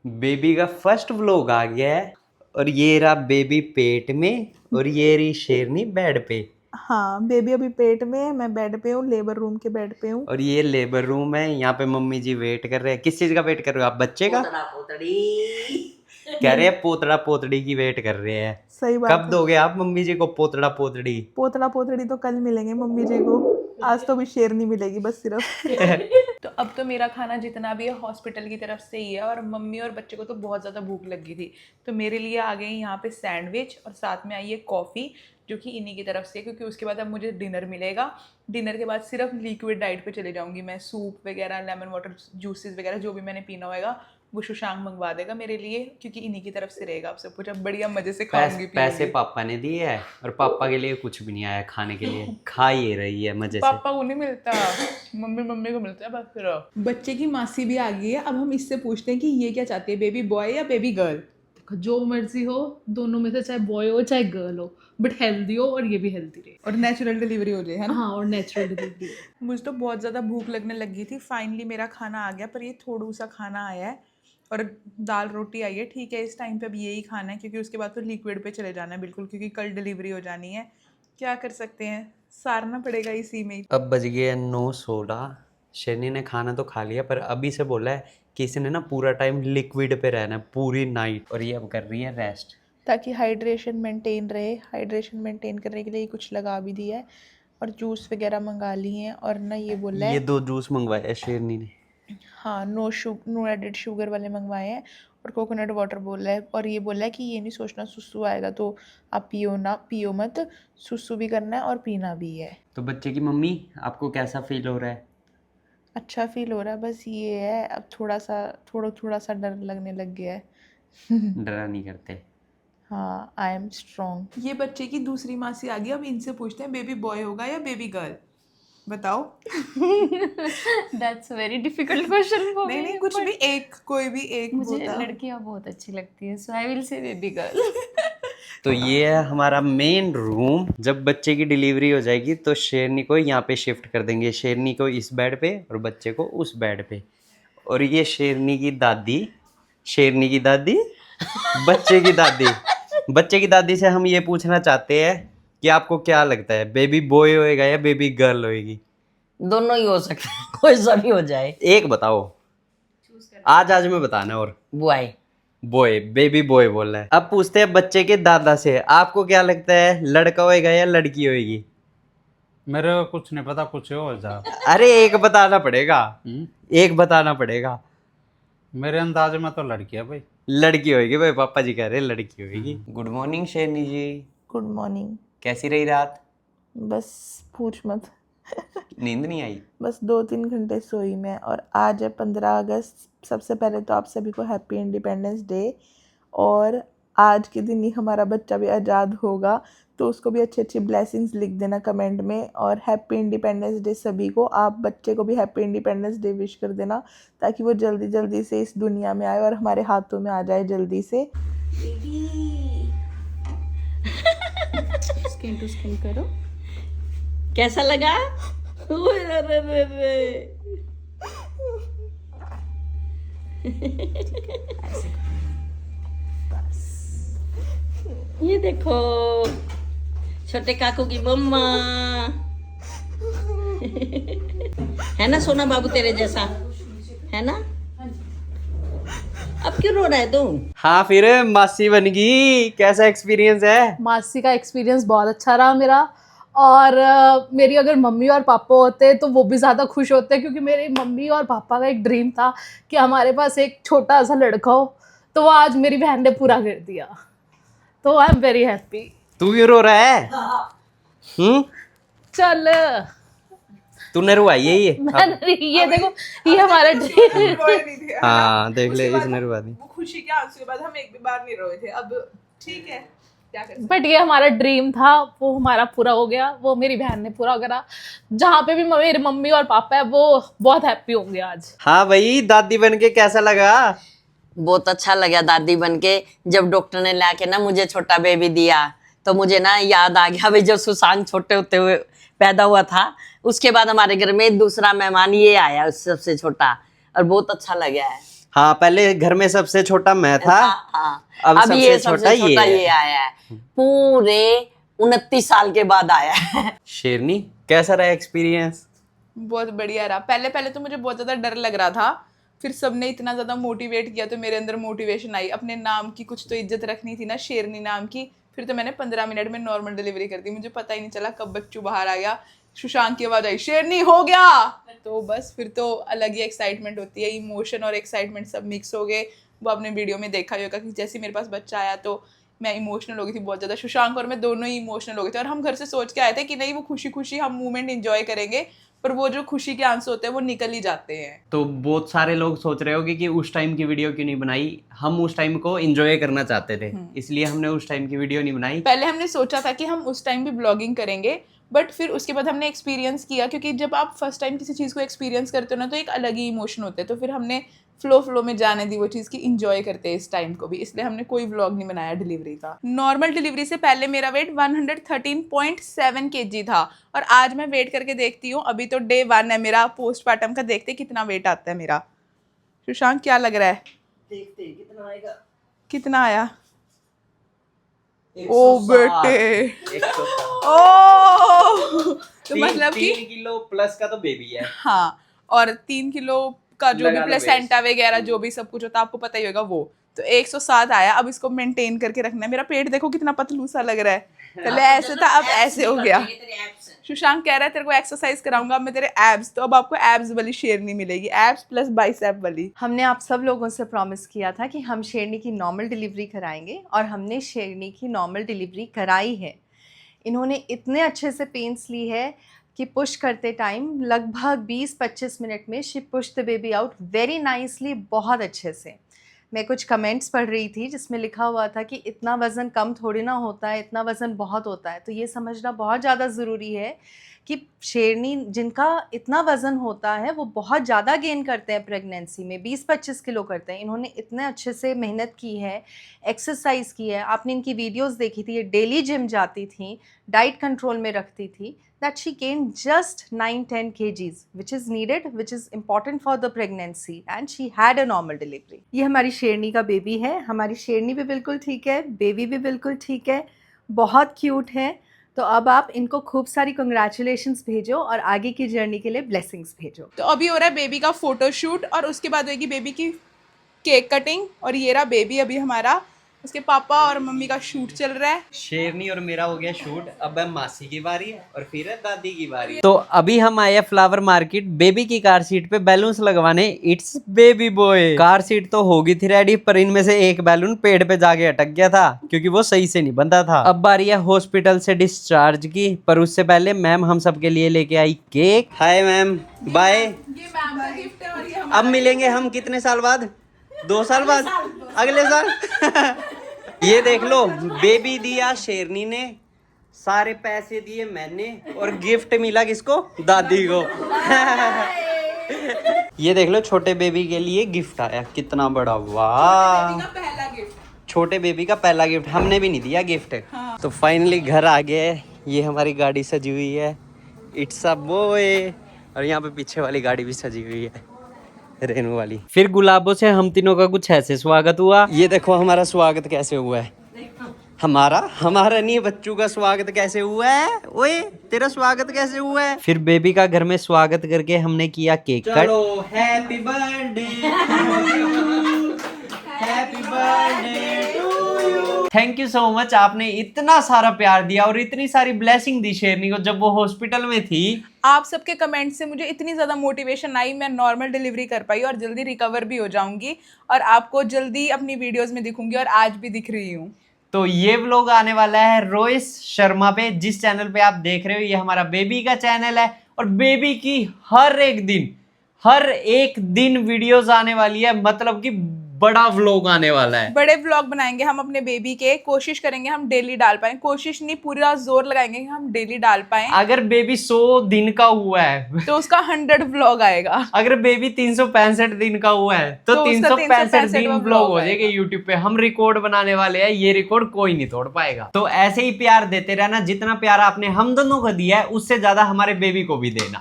Baby का first vlog आ गया है और ये रहा बेबी पेट में और ये रही शेरनी बेड पे हाँ, बेबी अभी पेट में है, मैं बेड पे हूँ, लेबर रूम के बेड पे हूँ। और ये लेबर रूम है। यहाँ पे मम्मी जी वेट कर रहे हैं। किस चीज का वेट कर रहे हो आप? बच्चे का? कह रहे हैं पोतड़ा पोतड़ी की वेट कर रहे हैं। सही बात कब है। दोगे आप मम्मी जी को पोतड़ा पोतड़ी? पोतड़ा पोतड़ी तो कल मिलेंगे मम्मी जी को, आज तो भी शेरनी मिलेगी बस सिर्फ। तो अब तो मेरा खाना जितना भी है हॉस्पिटल की तरफ से ही है, और मम्मी और बच्चे को तो बहुत ज़्यादा भूख लगी थी, तो मेरे लिए आ गई यहाँ पे सैंडविच और साथ में आई है कॉफ़ी, जो कि इन्हीं की तरफ से, क्योंकि उसके बाद अब मुझे डिनर मिलेगा। डिनर के बाद सिर्फ लिक्विड डाइट पे चले जाऊँगी मैं। सूप वगैरह, लेमन वाटर, जूसेस वगैरह जो भी मैंने पीना होएगा वो सुशांक मंगवा देगा मेरे लिए, क्योंकि इन्हीं की तरफ से रहेगा अब सब कुछ। अब बढ़िया मज़े से खाऊंगी पैसे पापा ने दिए है और पापा के लिए कुछ भी नहीं आया खाने के लिए। खा ही रही है मजे से। पापा को नहीं मिलता, मम्मी को मिलता है बस। फिर बच्चे की मासी भी आ गई है। अब हम इससे पूछते हैं कि ये क्या चाहती है, बेबी बॉय या बेबी गर्ल? देखो, जो मर्जी हो, दोनों में से चाहे बॉय हो चाहे गर्ल हो, बट हेल्दी हो और ये भी हेल्दी रहे और नेचुरल डिलीवरी हो जाए, है ना? हाँ, और नेचुरल डिलीवरी। मुझे तो बहुत ज़्यादा भूख लगने लगी थी। फाइनली मेरा खाना आ गया, पर ये थोड़ा सा खाना आया है और दाल रोटी आई है। ठीक है, इस टाइम पे अब यही खाना है, क्योंकि उसके बाद तो लिक्विड पे चले जाना है बिल्कुल, क्योंकि कल डिलीवरी हो जानी है। क्या कर सकते हैं, सारना पड़ेगा इसी में। अब बज गए 9:16। शेरनी ने खाना तो खा लिया पर अभी से बोला है कि इसने ना पूरा टाइम लिक्विड पे रहना है, पूरी नाइट। और ये अब कर रही है रेस्ट, ताकि हाइड्रेशन मेंटेन रहे। हाइड्रेशन मेंटेन करने के लिए कुछ लगा भी दिया है और जूस वगैरह मंगा लिए हैं। और ना ये बोला है, ये 2 जूस मंगवाए है शेरनी ने। हाँ, नो एडेड शुगर वाले मंगवाए हैं, और कोकोनट वाटर बोला है। और ये बोला है कि ये नहीं सोचना सुसु आएगा तो आप पियो मत, सुसु भी करना है और पीना भी है। तो बच्चे की मम्मी, आपको कैसा फील हो रहा है? अच्छा फील हो रहा है, बस ये है अब थोड़ा सा डर लगने लग गया है। डरा नहीं करते। हाँ, आई एम स्ट्रॉन्ग। ये बच्चे की दूसरी मासी आ गई। अब इनसे पूछते हैं बेबी बॉय होगा या बेबी गर्ल, बताओ। That's very difficult question for नहीं, कुछ भी एक, कोई भी एक। मुझे बता। लड़कियां बहुत अच्छी लगती है, so I will say baby girl. तो ये है हमारा मेन रूम। जब बच्चे की डिलीवरी हो जाएगी तो शेरनी को यहाँ पे शिफ्ट कर देंगे। शेरनी को इस बेड पे और बच्चे को उस बेड पे। और ये शेरनी की दादी, बच्चे की दादी। बच्चे की दादी से हम ये पूछना चाहते हैं कि आपको क्या लगता है, बेबी बॉय होएगा या बेबी गर्ल होएगी? दोनों ही हो सकते हैं, कोई सा भी हो जाए। एक बताओ, आज में बताना। और बॉय, बेबी बॉय बोल रहा है। अब पूछते हैं बच्चे के दादा से, आपको क्या लगता है, लड़का होएगा या लड़की होएगी? मेरे को कुछ नहीं पता, कुछ हो जा। अरे एक बताना पड़ेगा, एक बताना पड़ेगा। मेरे अंदाज में तो लड़की है भाई। लड़की होएगी भाई, पापा जी कह रहे हैं लड़की होएगी। गुड मॉर्निंग शेरनी जी, गुड मॉर्निंग। कैसी रही रात? बस पूछ मत। नींद नहीं आई? बस 2-3 घंटे सोई मैं। और आज है 15 अगस्त। सबसे पहले तो आप सभी को हैप्पी इंडिपेंडेंस डे। और आज के दिन ही हमारा बच्चा भी आज़ाद होगा, तो उसको भी अच्छी अच्छी ब्लेसिंग्स लिख देना कमेंट में। और हैप्पी इंडिपेंडेंस डे सभी को। आप बच्चे को भी हैप्पी इंडिपेंडेंस डे विश कर देना, ताकि वो जल्दी जल्दी से इस दुनिया में आए और हमारे हाथों में आ जाए जल्दी से। स्किन टू स्किन करो। कैसा लगा? अरे। ये देखो छोटे काकू की मम्मा है ना सोना बाबू, तेरे जैसा है ना। अब क्यों रो रहा है तू? हाँ, फिर मासी बन गई, कैसा एक्सपीरियंस है? मासी का एक्सपीरियंस बहुत अच्छा रहा मेरा। और मेरी अगर मम्मी और पापा होते तो वो भी ज़्यादा खुश होते, क्योंकि मेरी मम्मी और पापा का एक ड्रीम था कि हमारे पास एक छोटा सा लड़का हो, तो वो आज मेरी बहन ने पूरा कर दिया। तो आई एम वेरी हैप्पी। तू क्यों रो रहा है? चल, तूने रुआई है ये? ये देखो, ये हमारा ड्रीम। हाँ देख ले, इसने रुआ दी। वो खुशी के आंसू के बाद हम एक भी बार नहीं रोए थे। अब ठीक है, क्या कर सकते हैं। बट ये हमारा ड्रीम था, वो हमारा पूरा हो गया। वो मेरी बहन ने पूरा करा। जहाँ पे भी मेरी मम्मी और पापा है वो बहुत हैप्पी होंगे आज। हाँ भाई, दादी बन के कैसा लगा? बहुत अच्छा लगा दादी बनके। जब डॉक्टर ने लाके ना मुझे छोटा बेबी दिया तो मुझे ना याद आ गया भाई, जब सुशांत छोटे होते हुए पैदा हुआ था, उसके बाद हमारे घर में दूसरा मेहमान ये आया सबसे छोटा, और बहुत अच्छा लगा है। हाँ, पहले घर में सबसे छोटा मैं था, हाँ, अब अब ये सबसे छोटा सबसे छोटा ये ये आया है, पूरे 29 साल के बाद आया है। शेरनी, कैसा रहा एक्सपीरियंस? बहुत बढ़िया रहा। पहले पहले तो मुझे बहुत ज़्यादा डर लग रहा था, फिर सबने इतना ज़्यादा मोटिवेट किया तो मेरे अंदर मोटिवेशन आई। अपने नाम की कुछ तो इज्जत रखनी थी ना, शेरनी नाम की। फिर तो मैंने 15 मिनट में नॉर्मल डिलीवरी कर दी, मुझे पता ही नहीं चला कब बच्चू बाहर आ गया। सुशांक की आवाज़ आई, शेरनी हो गया। तो बस फिर तो अलग ही एक्साइटमेंट होती है, इमोशन और एक्साइटमेंट सब मिक्स हो गए। वो आपने वीडियो में देखा ही होगा कि जैसे मेरे पास बच्चा आया तो मैं इमोशनल हो गई थी बहुत ज़्यादा। सुशांक और मैं दोनों ही इमोशनल हो गए थे, और हम घर से सोच के आए थे कि नहीं, वो खुशी खुशी हम मूवमेंट एंजॉय करेंगे, पर वो जो खुशी के आंसू होते हैं वो निकल ही जाते हैं। तो बहुत सारे लोग सोच रहे होंगे कि उस टाइम की वीडियो क्यों नहीं बनाई। हम उस टाइम को एंजॉय करना चाहते थे, इसलिए हमने उस टाइम की वीडियो नहीं बनाई। पहले हमने सोचा था कि हम उस टाइम भी ब्लॉगिंग करेंगे, बट फिर उसके बाद हमने एक्सपीरियंस किया, क्योंकि जब आप फर्स्ट टाइम किसी चीज़ को एक्सपीरियंस करते हो ना, तो एक अलग ही इमोशन होते हैं। तो फिर हमने फ्लो में जाने दी वो चीज़ की, इंजॉय करते हैं इस टाइम को भी, इसलिए हमने कोई व्लॉग नहीं बनाया डिलीवरी का। नॉर्मल डिलीवरी से पहले मेरा वेट 113.7 kg था, और आज मैं वेट करके देखती हूँ, अभी तो डे 1 है मेरा पोस्टमार्टम का, देखते कितना वेट आता है मेरा। सुशांक क्या लग रहा है, देखते हैं कितना आएगा। कितना आया? ओ बेटे, 107। ओ तो मतलब कि 3 किलो प्लस का तो बेबी है। हाँ, और 3 किलो का जो भी लगा लो प्लेसेंटा वगैरह जो भी सब कुछ होता है आपको पता ही होगा वो। तो 107 आया, अब इसको मेंटेन करके रखना है। मेरा पेट देखो कितना पतलू सा लग रहा है, पहले ऐसे था अब ऐसे हो गया। सुशांक कह रहा है तेरे को एक्सरसाइज कराऊंगा अब मैं तेरे एब्स, तो अब आपको एब्स वाली शेरनी मिलेगी, एब्स प्लस बाइसेप वाली। हमने आप सब लोगों से प्रॉमिस किया था कि हम शेरनी की नॉर्मल डिलीवरी कराएंगे, और हमने शेरनी की नॉर्मल डिलीवरी कराई है। इन्होंने इतने अच्छे से पेन्स ली है कि पुश करते टाइम लगभग 20-25 मिनट में she push the baby out very nicely, बहुत अच्छे से। मैं कुछ कमेंट्स पढ़ रही थी जिसमें लिखा हुआ था कि इतना वज़न कम थोड़ी ना होता है, इतना वज़न बहुत होता है। तो ये समझना बहुत ज़्यादा ज़रूरी है कि शेरनी जिनका इतना वज़न होता है वो बहुत ज़्यादा गेन करते हैं प्रेगनेंसी में, 20-25 किलो करते हैं। इन्होंने इतने अच्छे से मेहनत की है, एक्सरसाइज की है। आपने इनकी वीडियोस देखी थी, ये डेली जिम जाती थी, डाइट कंट्रोल में रखती थी, that she gained just 9-10 kgs, which is needed, which is important for the pregnancy, and she had a normal delivery. ये हमारी शेरनी का बेबी है। हमारी शेरनी भी बिल्कुल ठीक है, बेबी भी बिल्कुल ठीक है, बहुत क्यूट है। तो अब आप इनको खूब सारी कंग्रेचुलेशंस भेजो और आगे की जर्नी के लिए ब्लेसिंग्स भेजो। तो अभी हो रहा है बेबी का फोटोशूट, और उसके बाद होगी बेबी की केक कटिंग। और ये रहा बेबी अभी हमारा, उसके पापा और मम्मी का शूट चल रहा है। शेरनी और मेरा हो गया शूट, अब है मासी की बारी है और फिर है दादी की बारी। तो अभी हम आए हैं फ्लावर मार्केट बेबी की कार सीट पे बैलून्स लगवाने। It's baby boy. Car seat तो होगी थी रेडी, पर इनमें से एक बैलून पेड़ पे जाके अटक गया था क्योंकि वो सही से नहीं बंधा था। अब बारी है हॉस्पिटल से डिस्चार्ज की, पर उससे पहले मैम हम सबके लिए लेके आई केक। Hi ma'am, bye. ये मैम का गिफ्ट है, और ये अब मिलेंगे हम कितने साल बाद? 2 साल बाद, अगले साल। ये देख लो, बेबी दिया शेरनी ने, सारे पैसे दिए मैंने, और गिफ्ट मिला किसको? दादी को। ये देख लो, छोटे बेबी के लिए गिफ्ट आया, कितना बड़ा, वाह। पहला गिफ्ट, छोटे बेबी का पहला गिफ्ट, हमने भी नहीं दिया गिफ्ट। तो फाइनली घर आ गए। ये हमारी गाड़ी सजी हुई है, इट्स अ बॉय। और यहाँ पे पीछे वाली गाड़ी भी सजी हुई है, रेनू वाली। फिर गुलाबों से हम तीनों का कुछ ऐसे स्वागत हुआ। ये देखो हमारा स्वागत कैसे हुआ है। हमारा नहीं, बच्चों का स्वागत कैसे हुआ है। ओए, तेरा स्वागत कैसे हुआ है। फिर बेबी का घर में स्वागत करके हमने किया केक कट। चलो, happy birthday, happy birthday to you. Thank you so much, आपने इतना सारा प्यार दिया और इतनी सारी ब्लेसिंग दी शेरनी को जब वो हॉस्पिटल में थी। आप सबके कमेंट से मुझे इतनी ज़्यादा मोटिवेशन आई, मैं नॉर्मल डिलीवरी कर पाई और जल्दी रिकवर भी हो जाऊंगी, और आपको जल्दी अपनी वीडियोस में दिखूंगी, और आज भी दिख रही हूँ। तो ये व्लॉग आने वाला है रोहित शर्मा पे, जिस चैनल पे आप देख रहे हो ये हमारा बेबी का चैनल है, और बेबी की हर एक दिन वीडियोस आने वाली है, मतलब कि बड़ा व्लॉग आने वाला है। बड़े व्लॉग बनाएंगे हम अपने बेबी के, कोशिश करेंगे हम डेली डाल पाए, कोशिश नहीं पूरा जोर लगाएंगे कि हम डेली डाल पाए। अगर बेबी 100 दिन का हुआ है तो उसका 100 व्लॉग आएगा। अगर बेबी 365 दिन का हुआ है तो उसका 365 दिन 365 व्लॉग हो आएगा। जाएगा यूट्यूब पे। हम रिकॉर्ड बनाने वाले हैं, ये रिकॉर्ड कोई नहीं तोड़ पाएगा। तो ऐसे ही प्यार देते रहना, जितना प्यार आपने हम दोनों को दिया है उससे ज्यादा हमारे बेबी को भी देना।